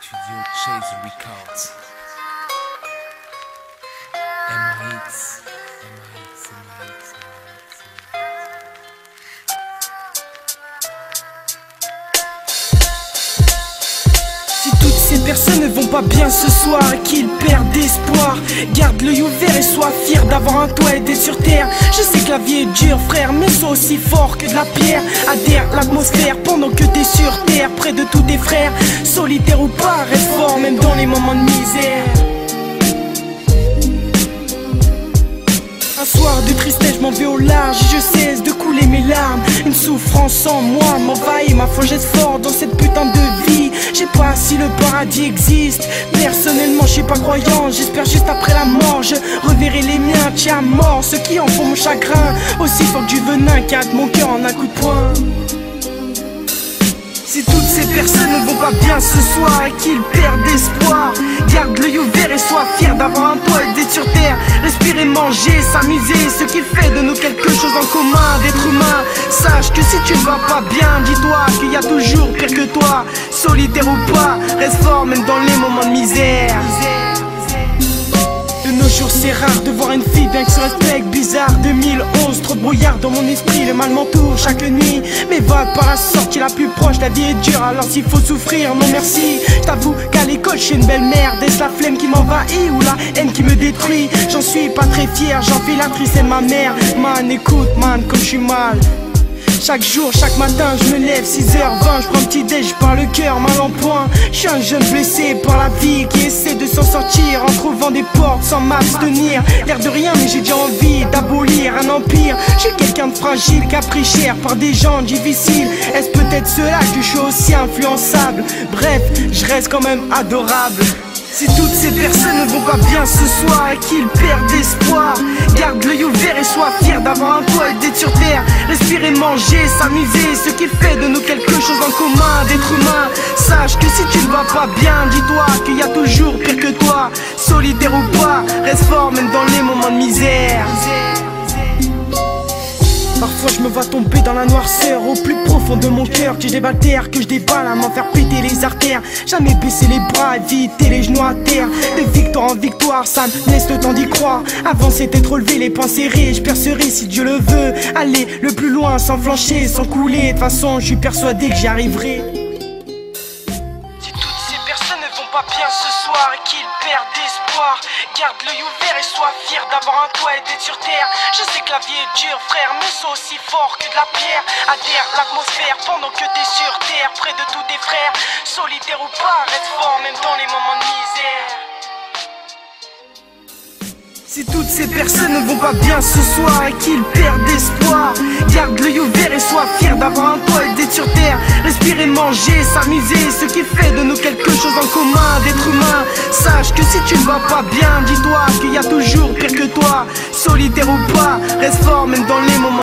Studio Chase Records. MHits. Si toutes ces personnes ne vont pas bien ce soir et qu'ils perdent espoir, garde l'œil ouvert et sois fier d'avoir un toit et d'être sur terre. Je sais que la vie est dure frère, mais sois aussi fort que de la pierre. Adhère l'atmosphère pendant que t'es sur terre, près de tous tes frères. Solitaire ou pas, reste fort même dans les moments de misère. Un soir de tristesse, je m'en vais au large et je cesse de couler mes larmes. Une souffrance en moi m'envahit, ma foi jette fort dans cette putain de vie. Je sais pas si le paradis existe, personnellement je suis pas croyant. J'espère juste après la mort, je reverrai les miens, tiens à mort. Ceux qui en font mon chagrin, aussi fort que du venin qui hâte mon cœur en un coup de poing. Si toutes ces personnes ne vont pas bien ce soir et qu'ils perdent espoir, garde l'œil ouvert et sois fier d'avoir un toit et d'être sur terre. Respirer, manger, s'amuser, ce qui fait de nous quelque chose en commun, d'être humain. Sache que si tu ne vas pas bien, dis-toi qu'il y a toujours pire que toi. Solitaire ou pas, reste fort même dans les moments de misère. De nos jours c'est rare de voir une fille bien que se respecte. Bizarre 2011, trop de brouillard dans mon esprit. Le mal m'entoure chaque nuit, mais va par la sortie la plus proche. La vie est dure alors s'il faut souffrir, non merci. J't'avoue qu'à l'école je suis une belle merde. Est-ce la flemme qui m'envahit ou la haine qui me détruit? J'en suis pas très fier, j'enfile la tristesse de ma mère. Man écoute man comme je suis mal. Chaque jour, chaque matin, je me lève 6h20, je prends un petit déj, par le cœur, mal en point. Je suis un jeune blessé par la vie qui essaie de s'en sortir en trouvant des portes sans m'abstenir. L'air de rien, mais j'ai déjà envie d'abolir un empire. Je suis quelqu'un de fragile qui a pris cher par des gens difficiles. Est-ce peut-être cela que je suis aussi influençable? Bref, je reste quand même adorable. Si toutes ces personnes ne vont pas bien ce soir et qu'ils perdent espoir, garde l'œil ouvert et sois fier d'avoir un toit et d'être sur terre. Respirer, manger, s'amuser, ce qui fait de nous quelque chose en commun, d'être humain. Sache que si tu ne vas pas bien, dis-toi qu'il y a toujours pire que toi. Solitaire ou pas, reste fort même dans les moments de misère. Parfois je me vois tomber dans la noirceur au plus profond de mon cœur, que je déballe terre, que je déballe à m'en faire péter les artères. Jamais baisser les bras, éviter les genoux à terre. De victoire en victoire, ça me laisse le temps d'y croire. Avant c'était trop levé, les poings serrés, je percerai si Dieu le veut. Aller le plus loin sans flancher, sans couler, de toute façon je suis persuadé que j'y arriverai. Si toutes ces personnes ne vont pas bien ce soir et qu'ils perdent espoir, garde l'œil ouvert et sois fier d'avoir un toit et d'être sur terre. Je sais que la vie est dure frère, mais sois aussi fort que de la pierre. Adhère l'atmosphère pendant que t'es sur terre, près de tous tes frères. Solitaire ou pas, reste fort même dans les moments de misère. Si toutes ces personnes ne vont pas bien ce soir et qu'ils perdent espoir, garde l'œil ouvert et sois fier d'avoir un toit et d'être sur terre. Respirer, manger, s'amuser, ce qui fait de nous quelque chose en commun, d'être humain. Sache que si tu ne vas pas bien, dis-toi qu'il y a toujours pire que toi. Solitaire ou pas, reste fort même dans les moments